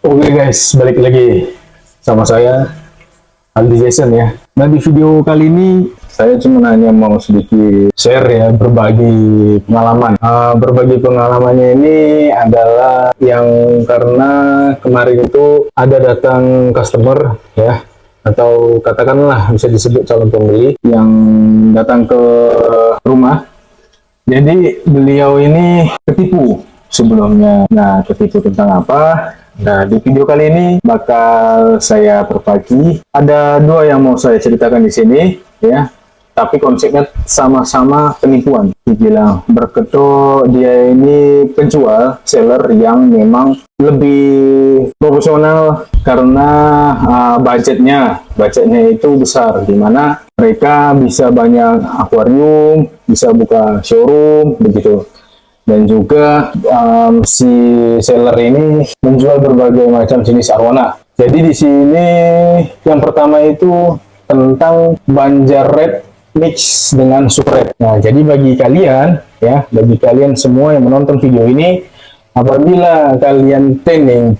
Oke guys, balik lagi sama saya Aldi Jason ya. Nah di video kali ini saya cuma hanya mau sedikit share ya, berbagi pengalaman. Berbagi pengalamannya ini adalah yang karena kemarin itu ada datang customer ya, atau katakanlah bisa disebut calon pembeli yang datang ke rumah. Jadi beliau ini ketipu sebelumnya. Nah, ketipu tentang apa? Nah, di video kali ini bakal saya berbagi. Ada dua yang mau saya ceritakan di sini, ya. Tapi konsepnya sama-sama penipuan. Dibilang berkedok, dia ini penjual, seller yang memang lebih profesional karena budgetnya itu besar, di mana mereka bisa banyak akuarium, bisa buka showroom, begitu. Dan juga si seller ini menjual berbagai macam jenis arwana. Jadi di sini yang pertama itu tentang Banjar Red mix dengan Super Red. Nah, jadi bagi kalian ya, bagi kalian semua yang menonton video ini, apabila kalian training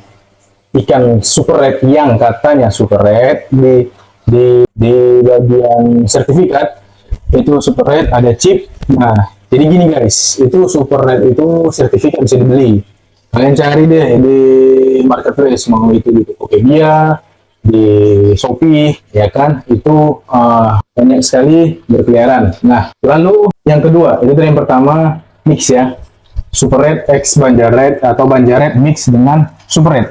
ikan Super Red yang katanya Super Red di bagian sertifikat itu Super Red ada chip. Nah, jadi gini guys, itu Super Red itu sertifikat bisa dibeli. Kalian cari deh di marketplace, mau itu di Tokopedia, di Shopee, ya kan? Itu banyak sekali berkeliaran. Nah, lalu yang kedua, itu yang pertama mix ya, Super Red X Banjar Red atau Banjar Red mix dengan Super Red.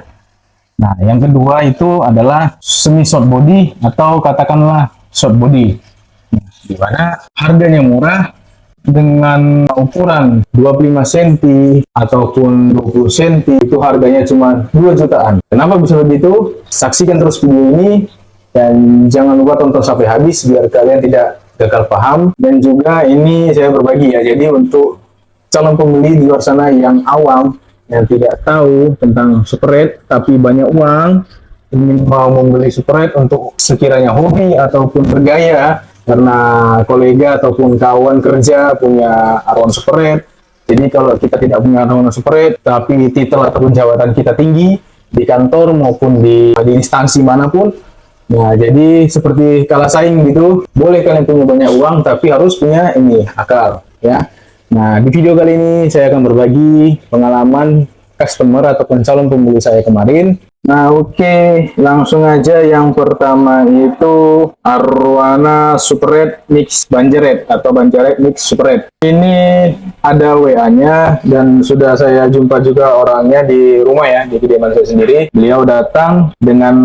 Nah, yang kedua itu adalah semi short body atau katakanlah short body. Nah, di mana harganya murah dengan ukuran 25 cm ataupun 20 cm itu harganya cuma 2 jutaan. Kenapa bisa begitu? Saksikan terus video ini dan jangan lupa tonton sampai habis biar kalian tidak gagal paham. Dan juga ini saya berbagi ya, jadi untuk calon pembeli di luar sana yang awam, yang tidak tahu tentang Super Red tapi banyak uang, ingin mau membeli Super Red untuk sekiranya hobi ataupun bergaya karena kolega ataupun kawan kerja punya arwana Super Red. Jadi kalau kita tidak punya arwana Super Red tapi titel ataupun jabatan kita tinggi di kantor maupun di instansi manapun, nah jadi seperti kalah saing gitu. Boleh kalian punya banyak uang tapi harus punya ini akal ya. Nah, di video kali ini saya akan berbagi pengalaman customer ataupun calon pembeli saya kemarin. Nah, oke, langsung aja yang pertama itu arwana Super Red mix Banjar Red atau Banjar Red mix Super Red. Ini ada WA-nya dan sudah saya jumpa juga orangnya di rumah ya, di kediaman saya sendiri. Beliau datang dengan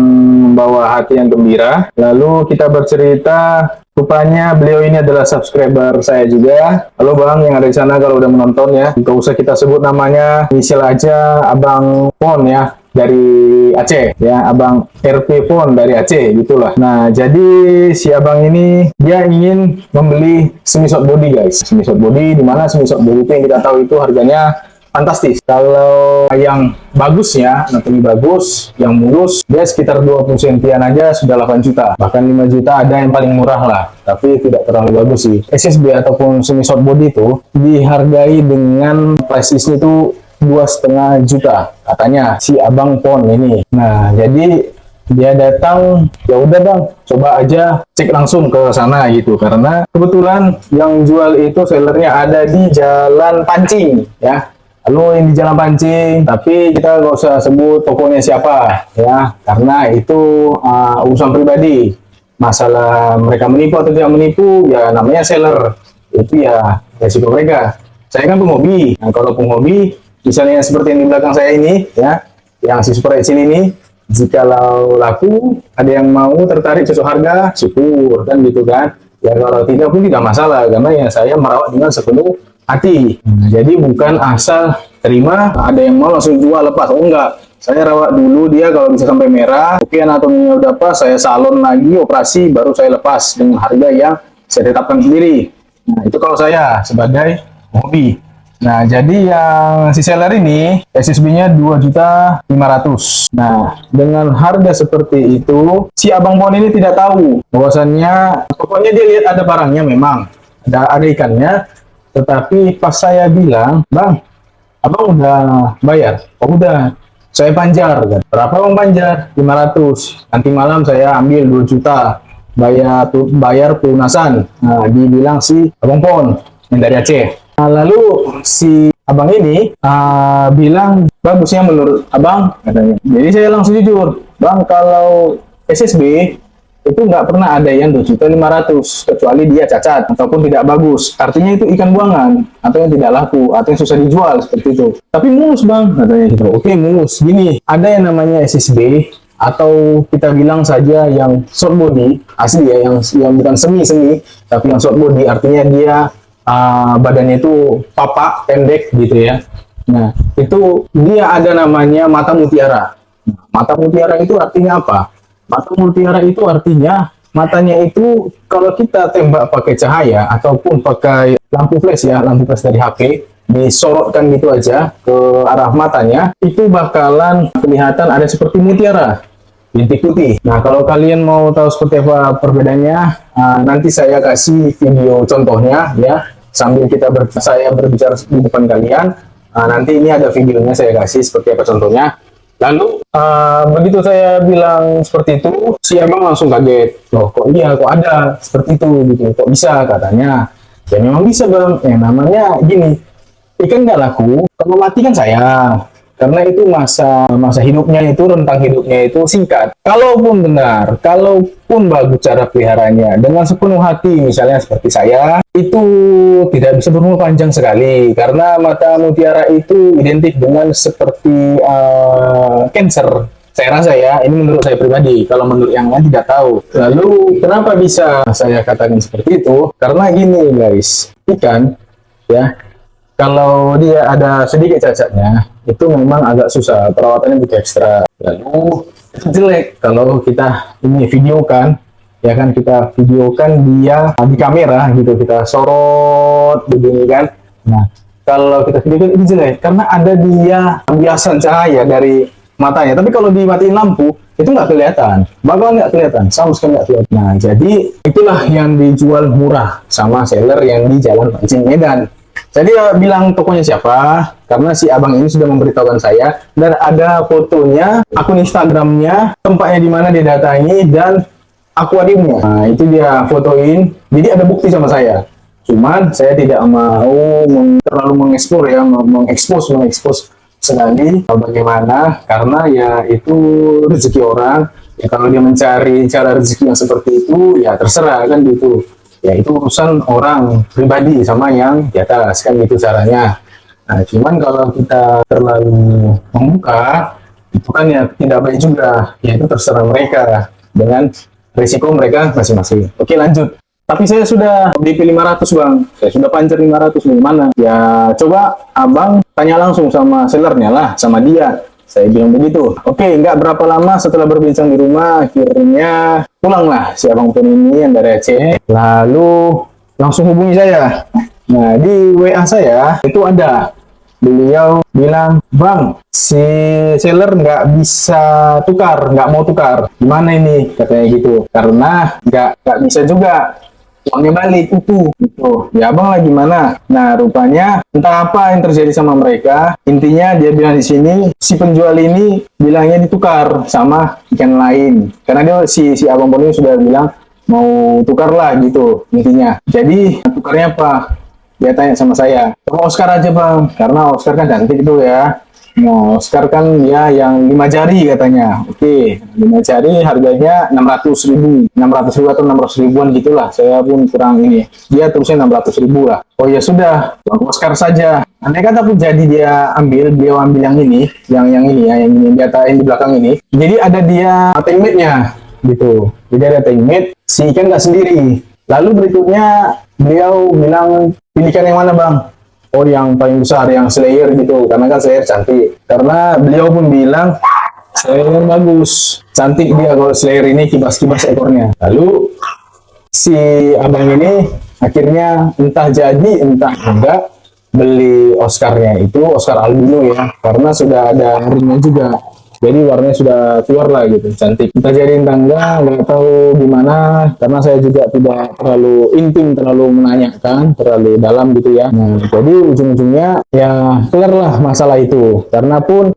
membawa hati yang gembira. Lalu kita bercerita. Rupanya beliau ini adalah subscriber saya juga. Halo bang yang ada di sana, kalau udah menonton ya, nggak usah kita sebut namanya, inisial aja Abang Pon ya, dari Aceh ya, Abang RP Pon dari Aceh gitulah. Nah, jadi si abang ini dia ingin membeli semi short body guys, semi short body, dimana semi short body itu yang kita tahu itu harganya fantastis. Kalau yang bagus ya, anatomi bagus, yang mulus, dia sekitar 20 sentian aja sudah 8 juta. Bahkan 5 juta ada yang paling murah lah. Tapi tidak terlalu bagus sih. SSB ataupun semi short body itu dihargai dengan price list itu 2,5 juta. Katanya si Abang Pon ini. Nah, jadi dia datang, ya udah bang, coba aja cek langsung ke sana gitu. Karena kebetulan yang jual itu sellernya ada di Jalan Pancing ya. Lalu yang di Jalan Pancing, tapi kita nggak usah sebut tokonya siapa ya, karena itu urusan pribadi. Masalah mereka menipu atau tidak menipu, ya namanya seller, itu ya resiko mereka. Saya kan penghobi. Nah, kalau penghobi, misalnya seperti yang di belakang saya ini ya, yang si Super Red ini, jikalau laku, ada yang mau tertarik sesuai harga, syukur kan gitu kan. Ya kalau tidak pun tidak masalah, karena ya saya merawat dengan sepenuh hati. Jadi bukan asal terima, ada yang mau langsung jual lepas. Oh enggak, saya rawat dulu dia, kalau bisa sampai merah, oke, anatominya udah pas, saya salon lagi, operasi, baru saya lepas dengan harga yang saya tetapkan sendiri. Nah, itu kalau saya sebagai hobi. Nah, jadi yang si seller ini SSB-nya 2.500.000. Nah, dengan harga seperti itu, si Abang Pon ini tidak tahu bahwasannya, pokoknya dia lihat ada barangnya, memang ada ikannya. Tetapi pas saya bilang, bang, abang udah bayar? Oh udah. saya panjar kan. Berapa bang panjar? 500. Nanti malam saya ambil 2 juta bayar pelunasan. Nah, dibilang si Abang Pon yang dari Aceh. Nah, lalu si abang ini bilang bagusnya menurut abang katanya. Jadi saya langsung jujur, bang kalau SSB itu nggak pernah ada yang 2.500.000 kecuali dia cacat ataupun tidak bagus. Artinya itu ikan buangan atau yang tidak laku atau yang susah dijual seperti itu. Tapi mulus bang katanya gitu. Oke mulus. Gini ada yang namanya SSB atau kita bilang saja yang short body asli ya, yang bukan semi tapi yang short body artinya dia badannya itu papak pendek gitu ya. Nah itu dia ada namanya mata mutiara. Mata mutiara itu artinya apa? Mata mutiara itu artinya matanya itu kalau kita tembak pakai cahaya ataupun pakai lampu flash ya, lampu flash dari HP, disorotkan gitu aja ke arah matanya, itu bakalan kelihatan ada seperti mutiara, bintik putih. Nah, kalau kalian mau tahu seperti apa perbedaannya, nanti saya kasih video contohnya ya, sambil saya berbicara di depan kalian. Nanti ini ada videonya saya kasih seperti apa contohnya. Lalu begitu saya bilang seperti itu, si abang langsung kaget. Loh kok iya, kok ada seperti itu gitu, kok bisa katanya. Ya memang bisa bang, ya namanya gini, ikan nggak laku, kalau mati kan sayang. Karena itu masa hidupnya itu, rentang hidupnya itu singkat. Kalaupun benar, kalaupun bagus cara peliharanya, dengan sepenuh hati misalnya seperti saya, itu tidak bisa berumur panjang sekali. Karena mata mutiara itu identik dengan seperti cancer. Saya rasa ya, ini menurut saya pribadi. Kalau menurut yang lain tidak tahu. Lalu kenapa bisa saya katakan seperti itu? Karena gini guys, ikan ya, kalau dia ada sedikit cacatnya, itu memang agak susah, perawatannya butuh ekstra. Lalu itu jelek kalau kita ini videokan, ya kan, kita videokan dia di kamera gitu, kita sorot begini kan. Nah, kalau kita videokan itu jelek karena ada dia biasan cahaya dari matanya. Tapi kalau dimatiin lampu itu nggak kelihatan, bakal nggak kelihatan, sama sekali nggak kelihatan. Nah, jadi itulah yang dijual murah sama seller yang di Jalan Pancing Medan. Jadi bilang tokonya siapa, karena si abang ini sudah memberitahukan saya, dan ada fotonya, akun Instagramnya, tempatnya di mana dia datangi, dan akuariumnya. Nah, itu dia fotoin, jadi ada bukti sama saya. Cuman saya tidak mau terlalu mengekspos ya, mengekspos sekali bagaimana, karena ya itu rezeki orang. Ya kalau dia mencari cara rezeki yang seperti itu, ya terserah kan gitu. Ya itu urusan orang pribadi sama yang di atas kan gitu caranya. Nah cuman kalau kita terlalu membuka itu kan ya tidak baik juga, ya itu terserah mereka dengan risiko mereka masing-masing. Oke lanjut. Tapi saya sudah DP 500 bang, saya sudah pancar 500 gimana? Ya coba abang tanya langsung sama sellernya lah, sama dia. Saya bilang begitu. Oke, nggak berapa lama setelah berbincang di rumah, akhirnya pulanglah si abang Pon ini yang dari Aceh. Lalu langsung hubungi saya. Nah, di WA saya itu ada. Beliau bilang, bang, si seller nggak bisa tukar, nggak mau tukar. Gimana ini? Katanya gitu. Karena nggak bisa juga. Uangnya balik utuh gitu. Ya abang lah gimana? Nah rupanya entah apa yang terjadi sama mereka. Intinya dia bilang di sini si penjual ini bilangnya ditukar sama ikan lain. Karena dia si abang Pon ini sudah bilang mau tukar lah gitu intinya. Jadi tukarnya apa? Dia tanya sama saya. Sama Oscar aja bang, karena Oscar kan cantik itu ya. Nah, Oscar kan ya yang 5 jari katanya. Oke, 5 jari harganya 600.000 atau 600 ribuan gitulah. Saya pun kurang ini. Dia terusnya 600.000 lah. Oh ya sudah, Oscar saja. Andai kata pun jadi dia ambil yang ini, yang ini ya, yang diatain di belakang ini. Jadi ada dia tankmate-nya gitu. Jadi ada tankmate, si ikan nggak sendiri. Lalu berikutnya beliau bilang pilihkan yang mana bang? Oh yang paling besar, yang Slayer gitu, karena kan Slayer cantik. Karena beliau pun bilang Slayer bagus, cantik dia kalau Slayer ini, kibas-kibas ekornya. Lalu si abang ini akhirnya entah jadi entah enggak beli Oscarnya itu, Oscar albino ya, karena sudah ada ringnya juga. Jadi warnanya sudah keluar lah gitu, cantik. Kita jadiin tangga, nggak tahu gimana, karena saya juga tidak terlalu intim, terlalu menanyakan, terlalu dalam gitu ya. Nah, jadi ujung-ujungnya ya keluar lah masalah itu. Karena pun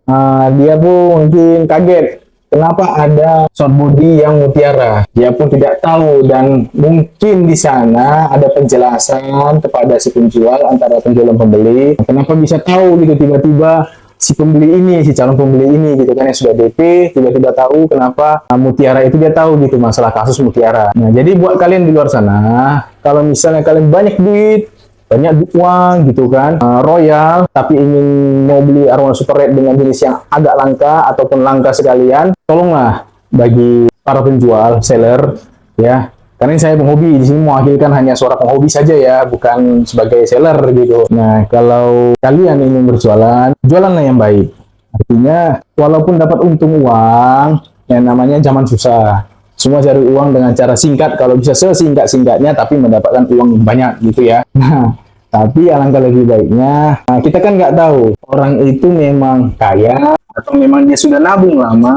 dia pun mungkin kaget. Kenapa ada short body yang mutiara? Dia pun tidak tahu, dan mungkin di sana ada penjelasan kepada si penjual antara penjual dan pembeli. Kenapa bisa tahu gitu tiba-tiba si pembeli ini, si calon pembeli ini gitu kan yang sudah DP tiba-tiba tahu kenapa mutiara itu, dia tahu gitu masalah kasus mutiara. Nah, jadi buat kalian di luar sana, kalau misalnya kalian banyak duit, banyak uang gitu kan, royal, tapi ingin mau beli arwana super red dengan jenis yang agak langka ataupun langka sekalian, tolonglah bagi para penjual, seller ya. Karena saya penghobi, di sini mewakilkan hanya suara penghobi saja ya, bukan sebagai seller gitu. Nah, kalau kalian ingin berjualan, jualanlah yang baik. Artinya, walaupun dapat untung uang, yang namanya zaman susah. Semua cari uang dengan cara singkat, kalau bisa sesingkat-singkatnya, tapi mendapatkan uang banyak gitu ya. Nah, tapi alangkah lebih baiknya, kita kan nggak tahu orang itu memang kaya atau memang dia sudah nabung lama,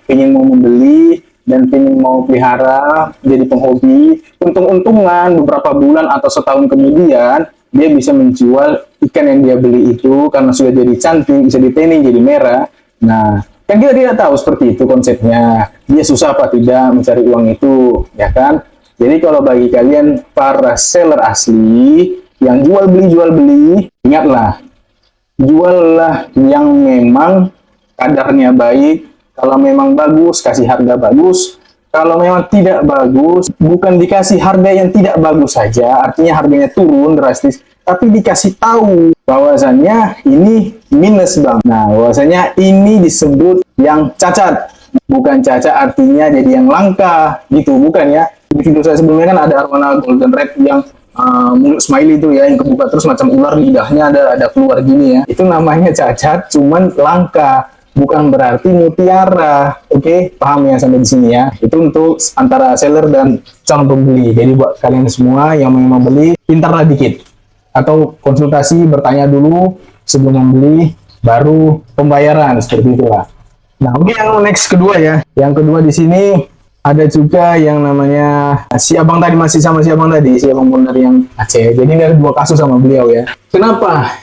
ingin mau membeli dan ingin mau pelihara, jadi penghobi, untung-untungan beberapa bulan atau setahun kemudian dia bisa menjual ikan yang dia beli itu karena sudah jadi cantik, bisa ditaining jadi merah. Nah, kan kita tidak tahu seperti itu konsepnya. Dia susah apa tidak mencari uang itu, ya kan? Jadi kalau bagi kalian para seller asli yang jual beli, ingatlah, juallah yang memang kadarnya baik. Kalau memang bagus, kasih harga bagus. Kalau memang tidak bagus, bukan dikasih harga yang tidak bagus saja, artinya harganya turun drastis, tapi dikasih tahu bahwasannya ini minus bang. Nah, bahwasannya ini disebut yang cacat, bukan cacat artinya jadi yang langka gitu, bukan ya. Di video saya sebelumnya kan ada arwana golden red yang mulut smiley itu ya, yang kebuka terus macam ular, lidahnya ada keluar gini ya. Itu namanya cacat, cuman langka, bukan berarti mutiara. Oke, paham ya sampai di sini ya. Itu untuk antara seller dan calon pembeli. Jadi buat kalian semua yang mau beli, pintarlah dikit. Atau konsultasi, bertanya dulu sebelum membeli, baru pembayaran, seperti itulah. Nah, oke, yang next kedua ya. Yang kedua di sini ada juga yang namanya si abang tadi, masih sama si abang tadi, si abang Bondar yang Aceh. Jadi ini ada dua kasus sama beliau ya. Kenapa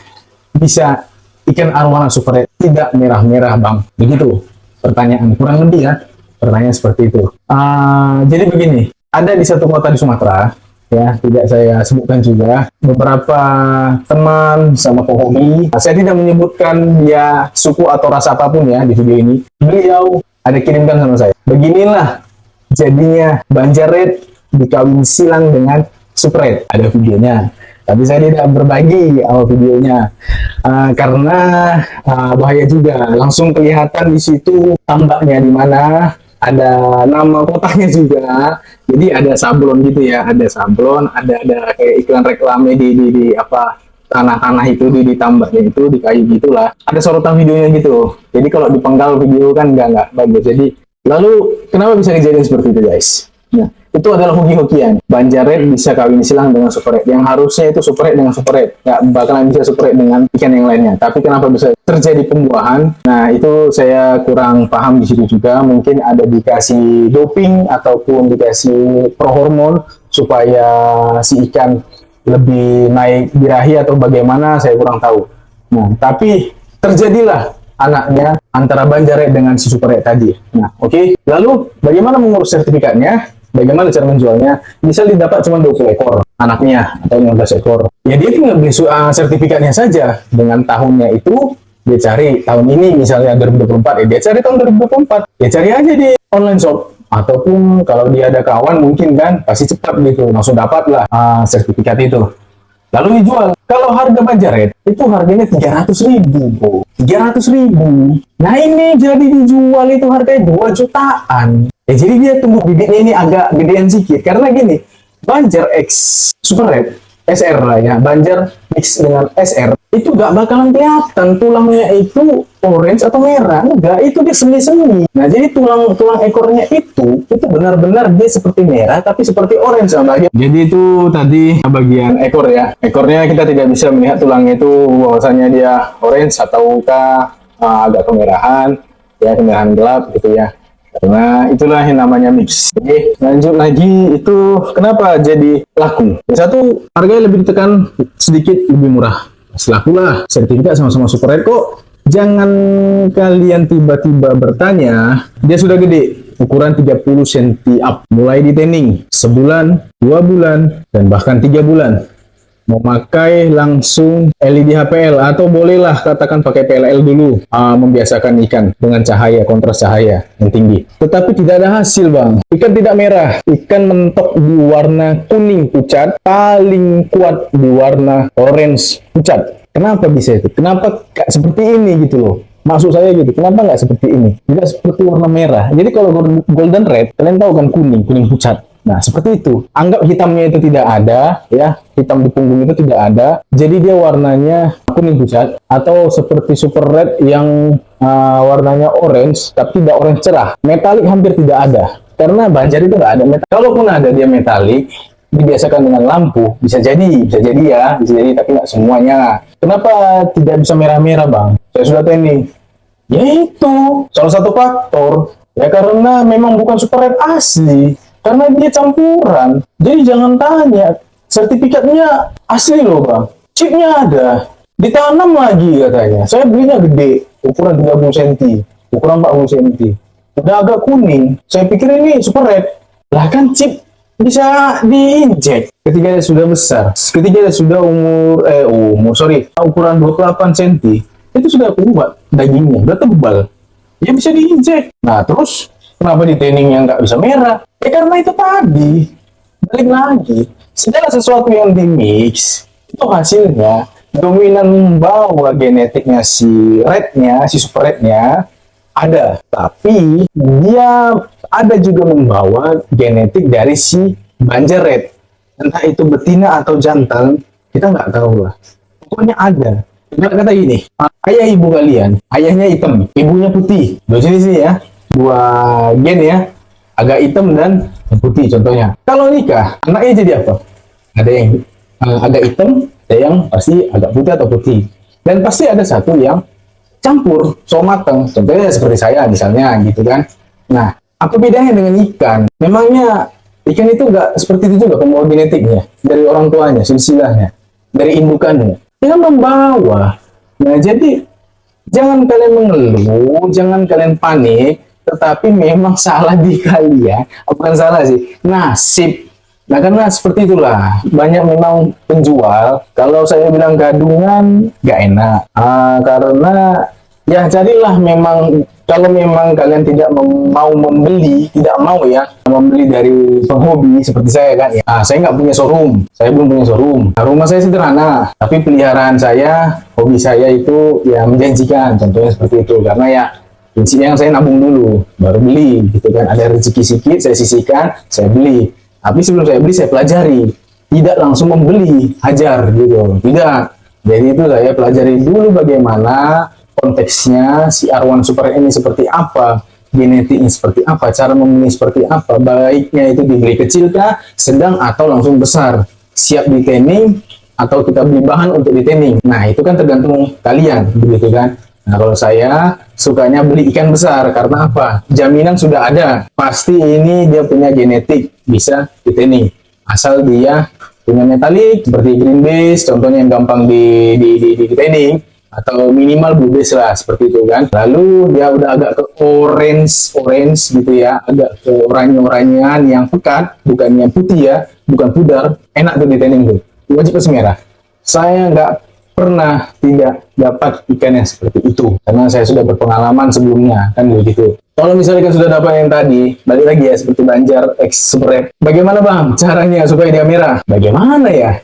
bisa ikan arwana super red tidak merah-merah bang? Begitu pertanyaan, kurang lebih ya. Pertanyaan seperti itu. Jadi begini, ada di satu kota di Sumatera, ya, tidak saya sebutkan juga, beberapa teman sama penghobi, saya tidak menyebutkan dia suku atau rasa apapun ya di video ini, beliau ada kirimkan sama saya, beginilah jadinya Banjar Red dikawin silang dengan super red, ada videonya, tapi saya tidak berbagi awal videonya karena bahaya juga, langsung kelihatan di situ tambaknya di mana, ada nama kotanya juga, jadi ada sablon gitu ya, ada sablon, ada kayak iklan reklame di apa tanah-tanah itu di tambaknya itu, di kayu gitulah, ada sorotan videonya gitu. Jadi kalau dipenggal video kan nggak bagus. Jadi lalu kenapa bisa kejadian seperti itu guys? Nah, itu adalah hoki-hokian. Banjar Red bisa kawin silang dengan super red, yang harusnya itu super red dengan super red, nggak bakalan bisa super red dengan ikan yang lainnya. Tapi kenapa bisa terjadi pembuahan? Nah, itu saya kurang paham di situ juga. Mungkin ada dikasih doping ataupun dikasih prohormon supaya si ikan lebih naik birahi atau bagaimana, saya kurang tahu. Nah, tapi terjadilah anaknya antara Banjar Red dengan si super red tadi. Nah, oke. Lalu bagaimana mengurus sertifikatnya? Bagaimana cara menjualnya? Bisa didapat cuma 20 ekor anaknya atau 15 ekor. Ya dia tinggal beli sertifikatnya saja. Dengan tahunnya itu dia cari tahun ini misalnya 2024, ya dia cari tahun 2024. Ya cari aja di online shop, ataupun kalau dia ada kawan mungkin kan pasti cepat gitu, langsung dapatlah sertifikat itu. Lalu dijual. Kalau harga Banjar Red itu harganya 300.000, Bu. 300.000. Nah, ini jadi dijual itu harganya 2 jutaan. Ya, jadi dia tumbuh bibitnya ini agak gedean sedikit. Karena gini, Banjar X Super Red, SR lah ya, Banjar mix dengan SR, itu gak bakalan kelihatan tulangnya itu orange atau merah. Enggak, itu dia semi-semi. Nah, jadi tulang ekornya itu benar-benar dia seperti merah, tapi seperti orange sama bagian. Jadi itu tadi bagian ekor ya. Ekornya kita tidak bisa melihat tulangnya itu bahwasanya dia orange ataukah agak kemerahan. ya, kendaraan gelap gitu ya. Karena itulah yang namanya mix. Oke, lanjut lagi, itu kenapa jadi laku? Yang satu, harganya lebih ditekan, sedikit lebih murah. Laku lah, sertifikat sama-sama super red kok. Jangan kalian tiba-tiba bertanya, dia sudah gede, ukuran 30 cm up, mulai di tanning, sebulan, 2 bulan, dan bahkan 3 bulan. Memakai langsung LED HPL atau bolehlah katakan pakai PLL dulu, membiasakan ikan dengan cahaya, kontras cahaya yang tinggi. Tetapi tidak ada hasil bang, ikan tidak merah, ikan mentok di warna kuning pucat, paling kuat di warna orange pucat. Kenapa bisa itu? Kenapa nggak seperti ini gitu loh? Maksud saya gitu, kenapa nggak seperti ini? Tidak seperti warna merah. Jadi kalau golden red, kalian tahu kan kuning pucat. Nah, seperti itu. Anggap hitamnya itu tidak ada, ya. Hitam di punggung itu tidak ada. Jadi dia warnanya kuning pucat. Atau seperti super red yang warnanya orange, tapi tidak orange cerah. Metalik hampir tidak ada. Karena banjar itu nggak ada metalik. Kalaupun ada dia metalik, dibiasakan dengan lampu. Bisa jadi ya. Bisa jadi, tapi nggak semuanya. Kenapa tidak bisa merah-merah, Bang? Saya sudah tanning. Yaitu salah satu faktor. Ya karena memang bukan super red asli. Karena dia campuran. Jadi jangan tanya. Sertifikatnya asli loh bang. Chipnya ada. Ditanam lagi katanya. Saya belinya gede. Ukuran 30 cm. Ukuran 40 cm. Udah agak kuning. Saya pikir ini super red. Lah kan chip bisa diinjek. Ketika dia sudah besar. Ketika dia sudah ukuran 28 cm. Itu sudah kuat dagingnya. Udah tebal. Ya bisa diinjek. Nah terus kenapa di tanningnya nggak bisa merah? Ya karena itu tadi, balik lagi, segala sesuatu yang dimix, itu hasilnya dominan membawa genetiknya si rednya, si super rednya, ada. Tapi dia ada juga membawa genetik dari si banjar red. Entah itu betina atau jantan, kita nggak tahu lah. Pokoknya ada. Ibarat kata gini, ayah ibu kalian, ayahnya hitam, ibunya putih. Di sini ya. Dua gen ya, agak hitam dan putih contohnya. Kalau nikah, anaknya jadi apa? Ada yang agak hitam, ada yang pasti agak putih atau putih. Dan pasti ada satu yang campur, so mateng. Contohnya seperti saya misalnya gitu kan. Nah, apa bedanya dengan ikan? Memangnya ikan itu nggak seperti itu juga pembawa genetiknya dari orang tuanya, silsilahnya, dari indukannya. Dia membawa. Nah, jadi jangan kalian mengeluh, jangan kalian panik. Tetapi memang salah di kalian, bukan salah sih, nasib. Nah karena seperti itulah, banyak memang penjual, kalau saya bilang gadungan, gak enak. Karena ya carilah memang, kalau memang kalian tidak mau membeli, tidak mau ya, membeli dari penghobi seperti saya kan ya. Saya nggak punya showroom, saya belum punya showroom. Nah, rumah saya sederhana, tapi peliharaan saya, hobi saya itu ya menjanjikan, contohnya seperti itu. Karena ya kuncinya yang saya nabung dulu, baru beli, gitu kan. Ada rezeki sedikit, saya sisihkan, saya beli. Tapi sebelum saya beli, saya pelajari. Tidak langsung membeli, hajar, gitu. Tidak. Jadi itu saya pelajari dulu bagaimana konteksnya, si arwan super ini seperti apa, genetiknya seperti apa, cara memilih seperti apa, baiknya itu dibeli kecil kah, sedang atau langsung besar. Siap di tanning, atau kita beli bahan untuk di tanning. Nah, itu kan tergantung kalian, begitu kan. Nah, kalau saya sukanya beli ikan besar, karena apa? Jaminan sudah ada. Pasti ini dia punya genetik, bisa di tanning. Asal dia punya metalik, seperti green base, contohnya yang gampang di tanning, atau minimal blue base lah, seperti itu kan. Lalu dia udah agak ke orange gitu ya, agak ke oranye-oranyan yang pekat, bukan yang putih ya, bukan pudar, enak tuh di tanning tuh. Wajib harus merah. Saya nggak pernah tidak dapat ikan yang seperti itu karena saya sudah berpengalaman sebelumnya kan begitu. Kalau misalnya kan sudah dapat yang tadi, balik lagi ya seperti banjar X super red. Bagaimana bang caranya supaya dia merah? Bagaimana ya?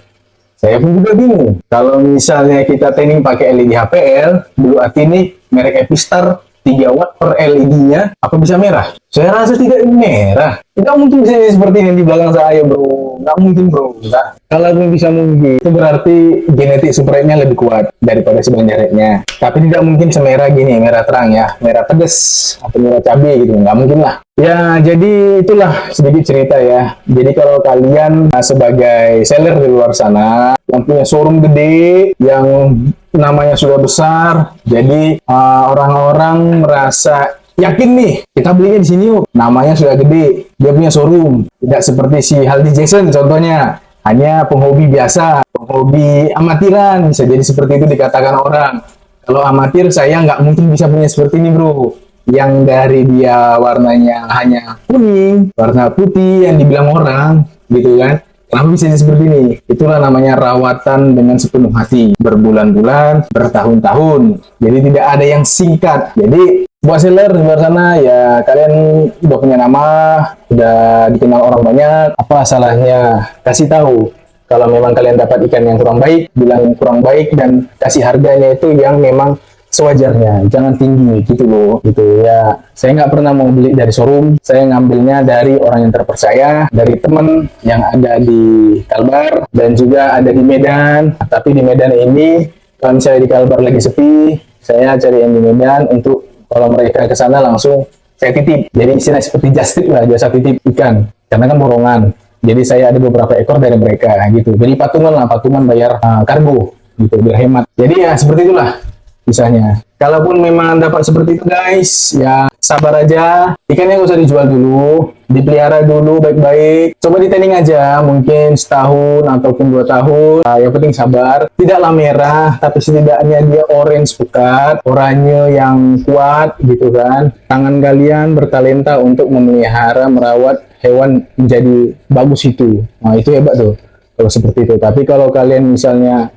Saya pun juga bingung. Kalau misalnya kita tanning pakai LED HPL, Blue Atini merek Epistar 3 watt per LED-nya, apa bisa merah? Saya rasa tidak merah. Tidak mungkin bisa seperti yang di belakang saya bro. Nggak mungkin bro. Nggak. Kalau bisa mungkin, itu berarti genetik super red-nya lebih kuat daripada si banjar red-nya. Tapi tidak mungkin semerah gini, merah terang ya, merah pedes atau merah cabai gitu, nggak mungkin lah. Ya, jadi itulah sedikit cerita ya. Jadi kalau kalian sebagai seller di luar sana, yang punya showroom gede, yang namanya sudah besar, jadi orang-orang merasa yakin nih, kita belinya di sini yuk. Namanya sudah gede, dia punya showroom. Tidak seperti si Harley Jackson contohnya, hanya penghobi biasa, penghobi amatiran, bisa jadi seperti itu dikatakan orang. Kalau amatir, saya nggak mungkin bisa punya seperti ini bro. Yang dari dia warnanya hanya kuning, warna putih yang dibilang orang, gitu kan. Kenapa bisa seperti ini? Itulah namanya rawatan dengan sepenuh hati. Berbulan-bulan, bertahun-tahun. Jadi tidak ada yang singkat. Jadi buat seller di luar sana ya, kalian udah punya nama, udah dikenal orang banyak. Apa salahnya kasih tahu kalau memang kalian dapat ikan yang kurang baik, bilang kurang baik, dan kasih harganya itu yang memang sewajarnya, jangan tinggi gitu loh, gitu ya. Saya nggak pernah mau beli dari showroom, saya ngambilnya dari orang yang terpercaya, dari temen yang ada di Kalbar dan juga ada di Medan. Tapi di Medan ini, kalau misalnya di Kalbar lagi sepi, saya cari yang di Medan untuk kalau mereka ke sana langsung saya titip. Jadi istilah seperti just tip lah, jasa titip ikan, karena kan borongan. Jadi saya ada beberapa ekor dari mereka gitu. Jadi patungan lah, patungan bayar kargo gitu, biar hemat. Jadi ya seperti itulah misalnya. Kalaupun memang dapat seperti itu guys, ya sabar aja. Ikannya nggak usah dijual dulu, dipelihara dulu baik-baik. Coba ditanding aja, mungkin setahun ataupun 2 tahun. Yang penting sabar. Tidaklah merah, tapi setidaknya dia orange pekat, oranye yang kuat gitu kan. Tangan kalian bertalenta untuk memelihara, merawat hewan menjadi bagus itu. Nah itu hebat tuh kalau seperti itu. Tapi kalau kalian misalnya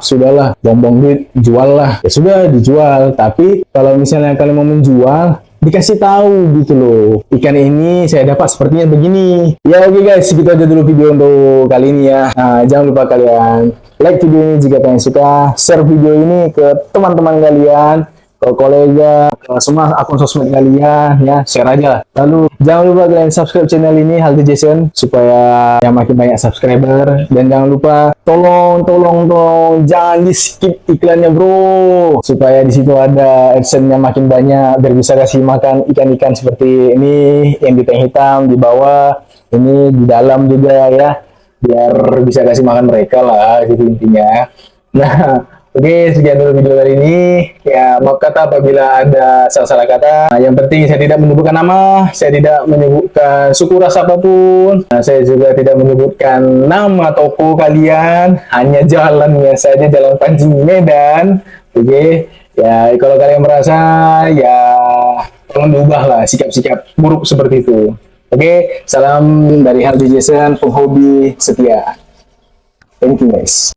sudahlah, buang-buang duit, jual lah. Ya sudah, dijual. Tapi kalau misalnya kalian mau menjual, dikasih tahu gitu loh. Ikan ini saya dapat sepertinya begini. Ya oke guys, segitu aja dulu video untuk kali ini ya. Nah, jangan lupa kalian like video ini jika kalian suka. Share video ini ke teman-teman kalian, ke kolega, ke semua akun sosmed kalian ya, share aja. Lalu jangan lupa kalian subscribe channel ini Harley Jackson supaya yang makin banyak subscriber, dan jangan lupa tolong jangan di skip iklannya bro, supaya di situ ada adsense-nya makin banyak biar bisa kasih makan ikan-ikan seperti ini yang di tank hitam di bawah, ini di dalam juga ya, biar bisa kasih makan mereka lah gitu intinya. Nah oke, sekian dulu video kali ini. Ya, maaf kata apabila ada salah-salah kata. Nah, yang penting saya tidak menyebutkan nama, saya tidak menyebutkan suku ras apapun. Nah, saya juga tidak menyebutkan nama toko kalian, hanya jalannya saja, Jalan Panji Medan. Oke, ya kalau kalian merasa ya tolong diubahlah sikap-sikap buruk seperti itu. Oke, salam dari Harley Jackson, penghobi setia. Thank you guys.